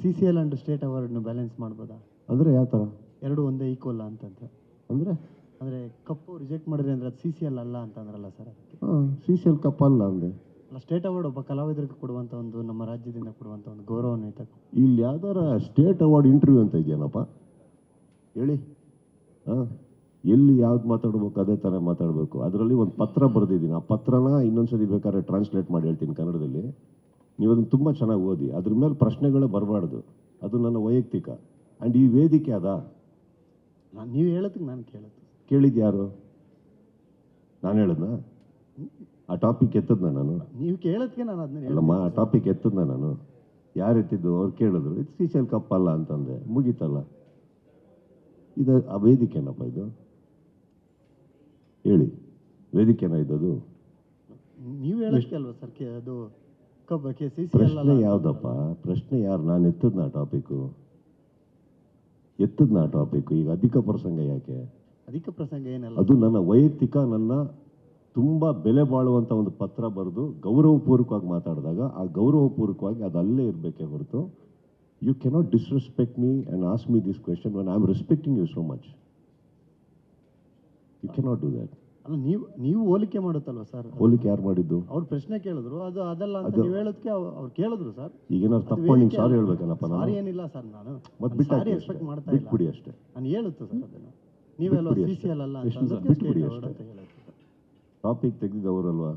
CCL and state ಅವಾರ್ಡ್ನ balance ಮಾಡ್ಬೋದಾ? ಅಂದರೆ ಯಾವ ಥರ? ಎರಡು ಒಂದೇ ಈಕ್ವಲ್ ಅಂತಂತ. ಅಂದರೆ ಕಪ್ಪು ರಿಜೆಕ್ಟ್ ಮಾಡಿದ್ರೆ ಅಂದರೆ ಅದು CCL ಅಲ್ಲ ಅಂತಂದ್ರಲ್ಲ ಸರ್, ಅದಕ್ಕೆ. CCL ಕಪ್ ಅಲ್ಲ ಅಂದೆ. ಅಲ್ಲ, ಸ್ಟೇಟ್ ಅವಾರ್ಡ್ ಒಬ್ಬ ಕಲಾವಿದರಿಗೆ ಕೊಡುವಂಥ ಒಂದು, ನಮ್ಮ ರಾಜ್ಯದಿಂದ ಕೊಡುವಂಥ ಒಂದು ಗೌರವಾನ್ವಿತ. ಇಲ್ಲಿ ಯಾವ್ದಾರ ಸ್ಟೇಟ್ ಅವಾರ್ಡ್ ಇಂಟರ್ವ್ಯೂ ಅಂತ ಇದೆಯೇನಪ್ಪ ಹೇಳಿ? ಎಲ್ಲಿ ಯಾವ್ದು ಮಾತಾಡ್ಬೇಕು ಅದೇ ಥರ ಮಾತಾಡಬೇಕು. ಅದರಲ್ಲಿ ಒಂದು ಪತ್ರ ಬರೆದಿದ್ದೀನಿ. ಆ ಪತ್ರನ ಇನ್ನೊಂದ್ಸತಿ ಬೇಕಾದ್ರೆ ಟ್ರಾನ್ಸ್ಲೇಟ್ ಮಾಡಿ ಹೇಳ್ತೀನಿ ಕನ್ನಡದಲ್ಲಿ. ನೀವು ಅದನ್ನು ತುಂಬ ಚೆನ್ನಾಗಿ ಓದಿ. ಅದ್ರ ಮೇಲೆ ಪ್ರಶ್ನೆಗಳು ಬರಬಾರ್ದು. ಅದು ನನ್ನ ವೈಯಕ್ತಿಕ. ಆ್ಯಂಡ್ ಈ ವೇದಿಕೆ ಅದಾ? ನೀವು ಹೇಳೋದಕ್ಕೆ ನಾನು ಕೇಳಿದ್ದು ಯಾರು? ನಾನು ಹೇಳದ್ನಾ? ಆ ಟಾಪಿಕ್ ಎತ್ತದ್ನ ನಾನು? ನೀವು ಕೇಳೋದಕ್ಕೆ ನಾನು ಅದನ್ನ ಅಲ್ಲಮ್ಮ, ಆ ಟಾಪಿಕ್ ಎತ್ತದ್ನ ನಾನು? ಯಾರು ಎತ್ತಿದ್ದು? ಅವ್ರು ಕೇಳಿದ್ರು, ಇದು CCL ಕಪ್ ಅಲ್ಲ ಅಂತಂದೆ, ಮುಗೀತಲ್ಲ. ಇದು ಆ ವೇದಿಕೆನಪ್ಪ ಇದು? ಹೇಳಿ, ವೇದಿಕೆನ ಇದ್ದದು? ನೀವು ಹೇಳೋದಕ್ಕೆ ಅಲ್ವಾ ಸರ್ ಅದು ಕಬ್ಬಕ್ಕೆ ಪ್ರಶ್ನೆ ಯಾವುದಪ್ಪ? ಪ್ರಶ್ನೆ ಯಾರು? ನಾನು ಎತ್ತದ್ನ ಟಾಪಿಕ್ಕು? ಈಗ ಅಧಿಕ ಪ್ರಸಂಗ ಯಾಕೆ? ಅಧಿಕ ಪ್ರಸಂಗ ಏನಲ್ಲ. ಅದು ನನ್ನ ವೈಯಕ್ತಿಕ, ನನ್ನ ತುಂಬ ಬೆಲೆ ಬಾಳುವಂಥ ಒಂದು ಪತ್ರ ಬರೆದು ಗೌರವಪೂರ್ವಕವಾಗಿ ಮಾತಾಡಿದಾಗ ಆ ಗೌರವಪೂರ್ವಕವಾಗಿ ಅದು ಅಲ್ಲೇ ಇರಬೇಕೇ ಹೊರತು you cannot disrespect me and ask me this question when I am respecting you so much. You cannot do that. ಅಲ್ಲ, ನೀವು ಹೋಲಿಕೆ ಮಾಡುತ್ತಲ್ವ ಸರ್? ಹೋಲಿಕೆ ಯಾರು ಮಾಡಿದ್ದು? ಅವ್ರು ಪ್ರಶ್ನೆ ಕೇಳಿದ್ರು, ಅದು ಅದಲ್ಲ ಅಂತ ನೀವು ಹೇಳೋದಕ್ಕೆ ಅವ್ರು ಕೇಳಿದ್ರು ಸರ್. ಈಗೇನಾದ್ರು ತಪ್ಪು ಮಾಡಿ ಸಾರಿ ಹೇಳ್ಬೇಕಲ್ಲಪ್ಪ ನಾನು? ಸಾರಿ ಏನಿಲ್ಲ ಸರ್, ನಾನು ಮತ್ತೆ ಸಾರಿ ಎಕ್ಸ್ಪೆಕ್ಟ್ ಮಾಡ್ತಾ ಇಲ್ಲ. ಬಿಟ್ಬಿಡಿ ಅಷ್ಟೇ. ನಾನು ಹೇಳುತ್ತೆ ಸರ್ ಅದನ್ನು. ನೀವೆಲ್ಲ CCL ಅಲ್ಲ ಅಂತ ಬಿಟ್ಬಿಡಿ ಅಷ್ಟೇ. ಟಾಪಿಕ್ ತೆಗೆದಿದ್ದವರಲ್ವಾ?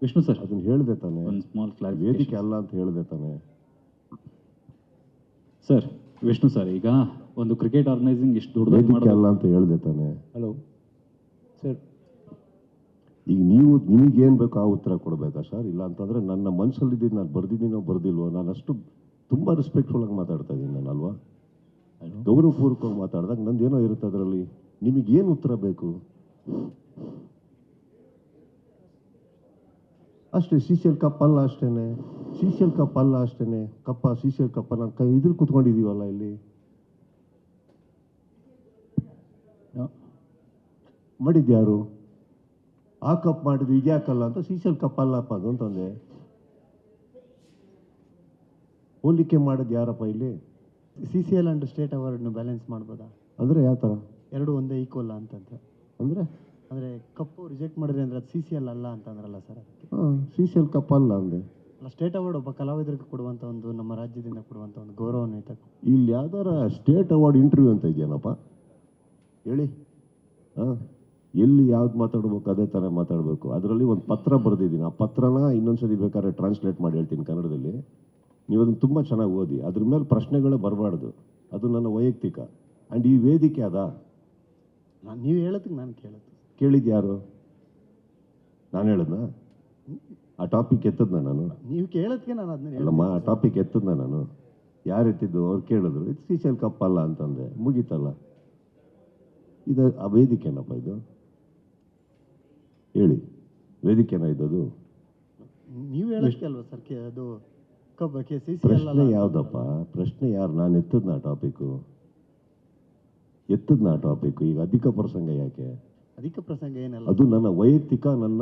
ವಿಷ್ಣು ಸರ್, ಅದನ್ನ ಹೇಳಿದೆ ತಾನೆ? ವೇದಿಕೆ ಅಲ್ಲ ಅಂತ ಹೇಳಿದೆ ತಾನೆ ಸರ್? ವಿಷ್ಣು ಸರ್, ಈಗ ಒಂದು ಕ್ರಿಕೆಟ್ ಆರ್ಗನೈಸಿಂಗ್ ಇಷ್ಟು ದೊಡ್ಡದಾಗಿ ವೇದಿಕೆ ಅಲ್ಲ ಅಂತ ಹೇಳಿದೆ ತಾನೆ? ಹಲೋ ಸರ್, ಈಗ ನಿಮಗೇನು ಬೇಕೋ ಆ ಉತ್ತರ ಕೊಡಬೇಕಾ ಸರ್? ಇಲ್ಲ ಅಂತಂದರೆ ನನ್ನ ಮನಸ್ಸಲ್ಲಿದ್ದು ನಾನು ಬರ್ದಿದ್ದೀನೋ ಬರ್ದಿಲ್ವೋ, ನಾನು ಅಷ್ಟು ತುಂಬ ರೆಸ್ಪೆಕ್ಟ್ಫುಲ್ ಆಗಿ ಮಾತಾಡ್ತಾ ಇದ್ದೀನಿ ನಾನು, ಅಲ್ವಾ? ಗೌರವಪೂರ್ವಕವಾಗಿ ಮಾತಾಡಿದಾಗ ನಂದೇನೋ ಇರುತ್ತೆ ಅದರಲ್ಲಿ. ನಿಮಗೇನು ಉತ್ತರ ಬೇಕು ಅಷ್ಟೇ. CCL ಕಪ್ ಅಲ್ಲ ಅಷ್ಟೇನೆ. CCL ಕಪ್ ಅಲ್ಲ ಅಷ್ಟೇನೆ. CCL ಕಪ್ಪ ನಾನು ಇದ್ರಲ್ಲಿ ಕುತ್ಕೊಂಡಿದ್ದೀವಲ್ಲ ಇಲ್ಲಿ. ಮಾಡಿದ್ಯಾರು? ಆ ಕಪ್ ಮಾಡಿದ್ರು, ಇದ್ಯಾಕಲ್ಲ ಅಂತ CCL ಕಪ್ ಅಲ್ಲಪ್ಪ ಅದು ಅಂತಂದೆ. ಹೋಲಿಕೆ ಮಾಡೋದು ಯಾರಪ್ಪ ಇಲ್ಲಿ? CCL ಅಂಡ್ ಸ್ಟೇಟ್ ಅವಾರ್ಡ್ನ ಬ್ಯಾಲೆನ್ಸ್ ಮಾಡ್ಬೋದಾ? ಅಂದರೆ ಯಾವ ಥರ? ಎರಡು ಒಂದೇ ಈಕ್ವಲ್ ಅಂತಂತ. ಅಂದರೆ ಕಪ್ಪು ರಿಜೆಕ್ಟ್ ಮಾಡಿದ್ರೆ ಅಂದರೆ ಅದು CCL ಅಲ್ಲ ಅಂತಂದ್ರಲ್ಲ ಸರ್, ಅದಕ್ಕೆ. CCL ಕಪ್ ಅಲ್ಲ ಅಂದೆ. ಅಲ್ಲ, ಸ್ಟೇಟ್ ಅವಾರ್ಡ್ ಒಬ್ಬ ಕಲಾವಿದರಿಗೆ ಕೊಡುವಂಥ ಒಂದು, ನಮ್ಮ ರಾಜ್ಯದಿಂದ ಕೊಡುವಂಥ ಒಂದು ಗೌರವಾನ್ವಿತ. ಇಲ್ಲಿ ಯಾವ್ದಾರ ಸ್ಟೇಟ್ ಅವಾರ್ಡ್ ಇಂಟರ್ವ್ಯೂ ಅಂತ ಇದೆಯೇನಪ್ಪ ಹೇಳಿ? ಎಲ್ಲಿ ಯಾವ್ದು ಮಾತಾಡ್ಬೇಕು ಅದೇ ಥರ ಮಾತಾಡಬೇಕು. ಅದರಲ್ಲಿ ಒಂದು ಪತ್ರ ಬರೆದಿದ್ದೀನಿ. ಆ ಪತ್ರನ ಇನ್ನೊಂದ್ಸತಿ ಬೇಕಾದ್ರೆ ಟ್ರಾನ್ಸ್ಲೇಟ್ ಮಾಡಿ ಹೇಳ್ತೀನಿ ಕನ್ನಡದಲ್ಲಿ. ನೀವು ಅದನ್ನು ತುಂಬ ಚೆನ್ನಾಗಿ ಓದಿ. ಅದ್ರ ಮೇಲೆ ಪ್ರಶ್ನೆಗಳು ಬರಬಾರ್ದು. ಅದು ನನ್ನ ವೈಯಕ್ತಿಕ. ಆ್ಯಂಡ್ ಈ ವೇದಿಕೆ ಅದಾ? ನೀವು ಹೇಳೋದಕ್ಕೆ ನಾನು ಕೇಳಿದ್ದು ಯಾರು? ನಾನು ಹೇಳದ್ನಾ? ಆ ಟಾಪಿಕ್ ಎತ್ತದ್ನ ನಾನು? ನೀವು ಕೇಳೋದಕ್ಕೆ ನಾನು ಅದನ್ನ ಅಲ್ಲಮ್ಮ, ಆ ಟಾಪಿಕ್ ಎತ್ತದ್ನ ನಾನು? ಯಾರು ಎತ್ತಿದ್ದು? ಅವ್ರು ಕೇಳಿದ್ರು, ಇದು CCL ಕಪ್ ಅಲ್ಲ ಅಂತಂದೆ, ಮುಗೀತಲ್ಲ. ಇದು ಆ ವೇದಿಕೆನಪ್ಪ ಇದು? ಹೇಳಿ, ವೇದಿಕೆನ ಇದ್ದದು? ನೀವು ಹೇಳೋದಕ್ಕೆ ಅಲ್ವಾ ಸರ್ ಅದು ಕಬ್ಬಕ್ಕೆ ಪ್ರಶ್ನೆ ಯಾವುದಪ್ಪ? ಪ್ರಶ್ನೆ ಯಾರು? ನಾನು ಎತ್ತದ್ನ ಟಾಪಿಕ್ಕು? ಈಗ ಅಧಿಕ ಪ್ರಸಂಗ ಯಾಕೆ? ಅಧಿಕ ಪ್ರಸಂಗ ಏನಲ್ಲ. ಅದು ನನ್ನ ವೈಯಕ್ತಿಕ, ನನ್ನ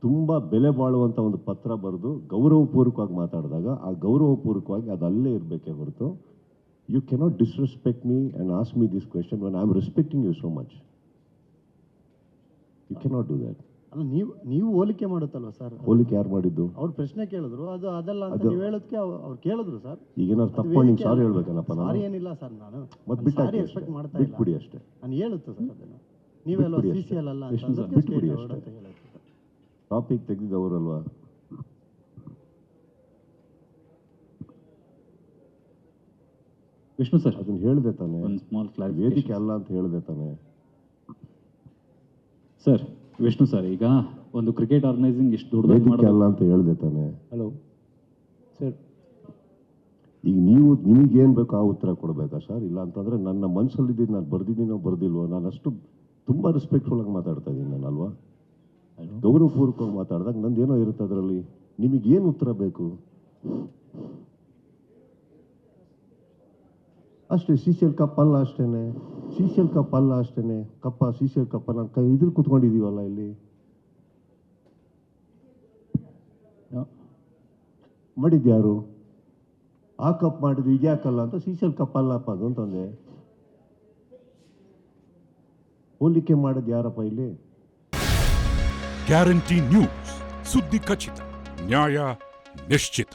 ತುಂಬ ಬೆಲೆ ಬಾಳುವಂಥ ಒಂದು ಪತ್ರ ಬರೆದು ಗೌರವಪೂರ್ವಕವಾಗಿ ಮಾತಾಡಿದಾಗ ಆ ಗೌರವಪೂರ್ವಕವಾಗಿ ಅದು ಅಲ್ಲೇ ಇರಬೇಕೇ ಹೊರತು you cannot disrespect me and ask me this question when I am respecting you so much. You cannot do that. ಅಲ್ಲ, ನೀವು ಹೋಲಿಕೆ ಮಾಡುತ್ತಲ್ವ ಸರ್? ಹೋಲಿಕೆ ಯಾರು ಮಾಡಿದ್ದು? ಅವ್ರು ಪ್ರಶ್ನೆ ಕೇಳಿದ್ರು, ಅದು ಅದಲ್ಲ ಅಂತ ನೀವು ಹೇಳೋದಕ್ಕೆ ಅವ್ರು ಕೇಳಿದ್ರು ಸರ್. ಈಗೇನಾದ್ರು ತಪ್ಪು ಮಾಡಿ ಸಾರಿ ಹೇಳ್ಬೇಕಲ್ಲಪ್ಪ ನಾನು? ಸಾರಿ ಏನಿಲ್ಲ ಸರ್, ನಾನು ಮತ್ತೆ ಸಾರಿ ಎಕ್ಸ್ಪೆಕ್ಟ್ ಮಾಡ್ತಾ ಇಲ್ಲ. ಬಿಟ್ಬಿಡಿ ಅಷ್ಟೇ. ನಾನು ಹೇಳುತ್ತೆ ಸರ್ ಅದನ್ನು. ನೀವೆಲ್ಲ CCL ಅಲ್ಲ ಅಂತ ಬಿಟ್ಬಿಡಿ ಅಷ್ಟೇ. ಟಾಪಿಕ್ ತೆಗೆದಿದ್ದವರಲ್ವಾ? ವಿಷ್ಣು ಸರ್, ಅದನ್ನ ಹೇಳಿದೆ ತಾನೆ? ವೇದಿಕೆ ಅಲ್ಲ ಅಂತ ಹೇಳಿದೆ ತಾನೆ ಸರ್? ವಿಷ್ಣು ಸರ್, ಈಗ ಒಂದು ಕ್ರಿಕೆಟ್ ಆರ್ಗನೈಸಿಂಗ್ ಇಷ್ಟು ದೊಡ್ಡದಾಗಿ ವೇದಿಕೆ ಅಲ್ಲ ಅಂತ ಹೇಳಿದೆ ತಾನೆ? ಹಲೋ ಸರ್, ಈಗ ನಿಮಗೇನು ಬೇಕೋ ಆ ಉತ್ತರ ಕೊಡಬೇಕಾ ಸರ್? ಇಲ್ಲ ಅಂತಂದರೆ ನನ್ನ ಮನಸ್ಸಲ್ಲಿದ್ದು ನಾನು ಬರ್ದಿದ್ದೀನೋ ಬರ್ದಿಲ್ವೋ, ನಾನು ಅಷ್ಟು ತುಂಬ ರೆಸ್ಪೆಕ್ಟ್ಫುಲ್ ಆಗಿ ಮಾತಾಡ್ತಾ ಇದ್ದೀನಿ ನಾನು, ಅಲ್ವಾ? ಗೌರವಪೂರ್ವಕವಾಗಿ ಮಾತಾಡಿದಾಗ ನಂದೇನೋ ಇರುತ್ತೆ ಅದರಲ್ಲಿ. ನಿಮಗೇನು ಉತ್ತರ ಬೇಕು ಅಷ್ಟೇ. CCL ಕಪ್ ಅಲ್ಲ ಅಷ್ಟೇನೆ. CCL ಕಪ್ ಅಲ್ಲ ಅಷ್ಟೇನೆ. CCL ಕಪ್ಪ ನಾನು ಇದ್ರಲ್ಲಿ ಕುತ್ಕೊಂಡಿದ್ದೀವಲ್ಲ ಇಲ್ಲಿ. ಮಾಡಿದ್ಯಾರು? ಆ ಕಪ್ ಮಾಡಿದ್ದು ಇದ್ಯಾಕಲ್ಲ ಅಂತ ಸೀಸಲ್ ಕಪ್ ಅಲ್ಲಪ್ಪ ಅದು ಅಂತಂದೆ. ಹೋಲಿಕೆ ಮಾಡೋದು ಯಾರಪ್ಪ ಇಲ್ಲಿ? ಗ್ಯಾರಂಟಿ ನ್ಯೂಸ್, ಸುದ್ದಿ ಖಚಿತ, ನ್ಯಾಯ ನಿಶ್ಚಿತ.